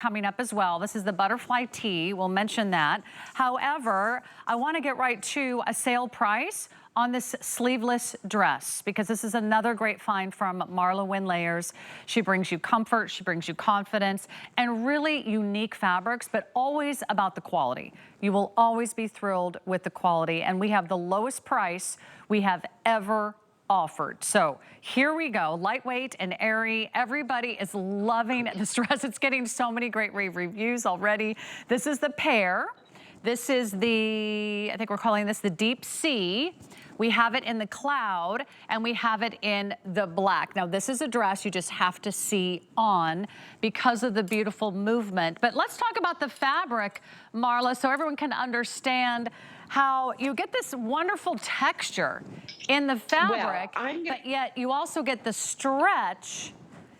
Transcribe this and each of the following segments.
coming up as well. This is the butterfly tee. We'll mention that. However, I want to get right to a sale price on this sleeveless dress, because this is another great find from Marla WynneLayers. She brings you comfort, she brings you confidence, and really unique fabrics, but always about the quality. You will always be thrilled with the quality, and we have the lowest price we have ever offered. So here we go, lightweight and airy. Everybody is loving this dress. It's getting so many great rave reviews already. This is the pear. This is the, I think we're calling this the deep sea. We have it in the cloud, and we have it in the black. Now, this is a dress you just have to see on because of the beautiful movement. But let's talk about the fabric, Marla, so everyone can understand how you get this wonderful texture in the fabric, but yet you also get the stretch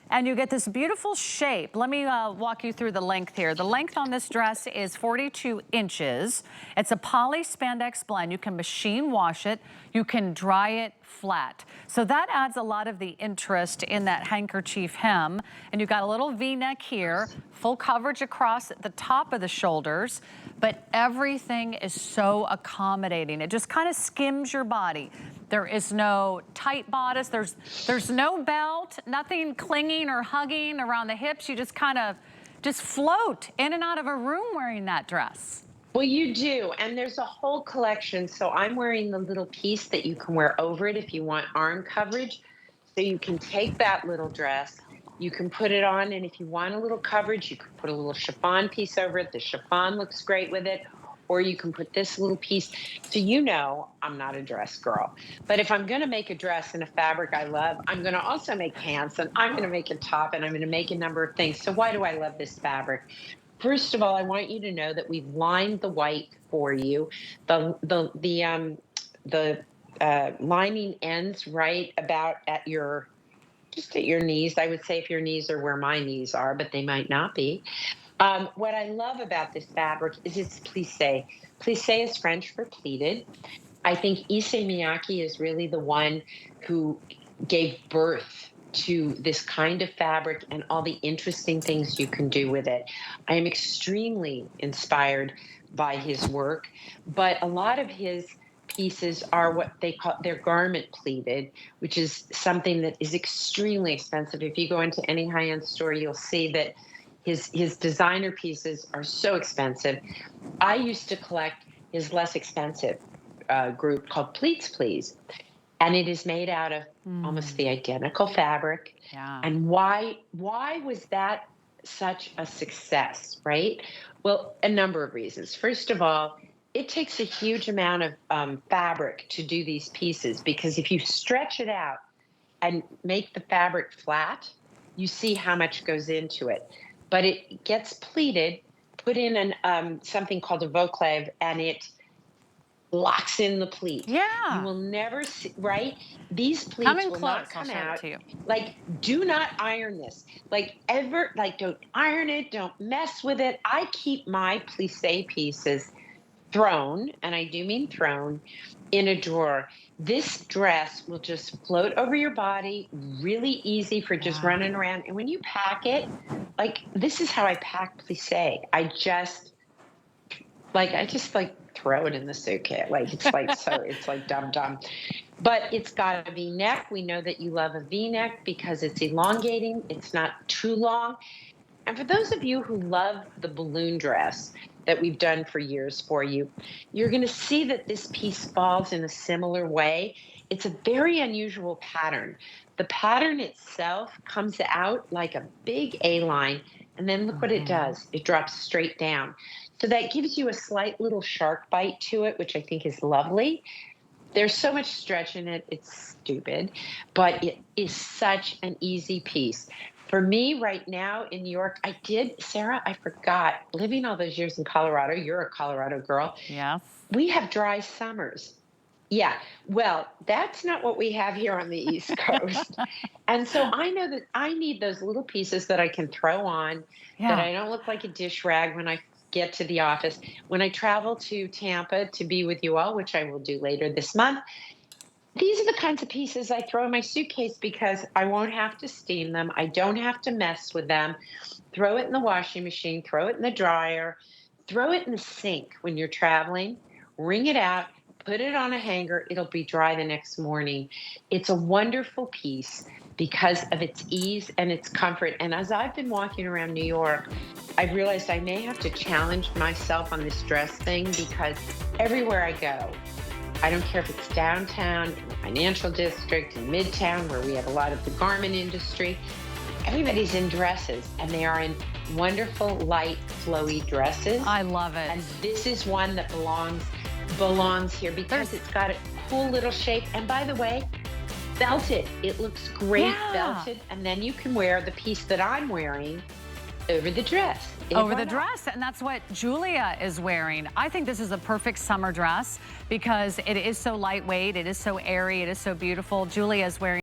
and you get this beautiful shape. Let me walk you through the length here. The length on this dress is 42 inches. It's a poly spandex blend. You can machine wash it. You can dry it flat. So that adds a lot of the interest in that handkerchief hem. And you've got a little V-neck here, full coverage across the top of the shoulders, but everything is so accommodating. It just kind of skims your body. There is no tight bodice. There's no belt, nothing clinging or hugging around the hips. You just kind of just float in and out of a room wearing that dress. Well, you do, and there's a whole collection. So I'm wearing the little piece that you can wear over it if you want arm coverage. So you can take that little dress, you can put it on, and if you want a little coverage, you can put a little chiffon piece over it. The chiffon looks great with it. Or you can put this little piece. So you know I'm not a dress girl. But if I'm going to make a dress in a fabric I love, I'm going to also make pants, and I'm going to make a top, and I'm going to make a number of things. So why do I love this fabric? First of all, I want you to know that we've lined the white for you. The lining ends right about at your, just at your knees. I would say if your knees are where my knees are, but they might not be. What I love about this fabric is it's plissé. Plissé is French for pleated. I think Issey Miyake is really the one who gave birth to this kind of fabric and all the interesting things you can do with it. I am extremely inspired by his work, but a lot of his pieces are what they call, they're garment pleated, which is something that is extremely expensive. If you go into any high-end store, you'll see that his designer pieces are so expensive. I used to collect his less expensive group called Plisse, and it is made out of almost the identical fabric. Yeah. And why was that such a success, right? Well, a number of reasons. First of all, it takes a huge amount of fabric to do these pieces, because if you stretch it out and make the fabric flat, you see how much goes into it. But it gets pleated, put in an something called a voclave, and it locks in the pleat. Yeah. You will never see, right? These pleats will not come out. Like, do not iron this. Like, don't iron it, don't mess with it. I keep my plissé pieces thrown, and I do mean thrown, in a drawer. This dress will just float over your body, really easy for just running around. And when you pack it, like, this is how I pack plissé. I just throw it in the suitcase. Like, it's like, so it's like dumb. But it's got a V-neck. We know that you love a V-neck because it's elongating. It's not too long. And for those of you who love the balloon dress that we've done for years for you, you're going to see that this piece falls in a similar way. It's a very unusual pattern. The pattern itself comes out like a big A-line, and then look what it does. It drops straight down. So that gives you a slight little shark bite to it, which I think is lovely. There's so much stretch in it, it's stupid, but it is such an easy piece. For me right now in New York, Sarah, I forgot, living all those years in Colorado, you're a Colorado girl. Yeah. We have dry summers. Yeah, well, that's not what we have here on the East Coast. And so I know that I need those little pieces that I can throw on, that I don't look like a dish rag when I get to the office. When I travel to Tampa to be with you all, which I will do later this month, These are the kinds of pieces I throw in my suitcase because I won't have to steam them. I don't have to mess with them. Throw it in the washing machine, throw it in the dryer, throw it in the sink when you're traveling, wring it out, put it on a hanger. It'll be dry the next morning. It's a wonderful piece because of its ease and its comfort. And as I've been walking around New York, I've realized I may have to challenge myself on this dress thing because everywhere I go, I don't care if it's downtown, in the financial district, in Midtown, where we have a lot of the garment industry. Everybody's in dresses, and they are in wonderful, light, flowy dresses. I love it. And this is one that belongs here because it's got a cool little shape. And by the way, belted. It looks great belted. And then you can wear the piece that I'm wearing over the dress. Over the dress, and that's what Julia is wearing. I think this is a perfect summer dress because it is so lightweight, it is so airy, it is so beautiful. Julia is wearing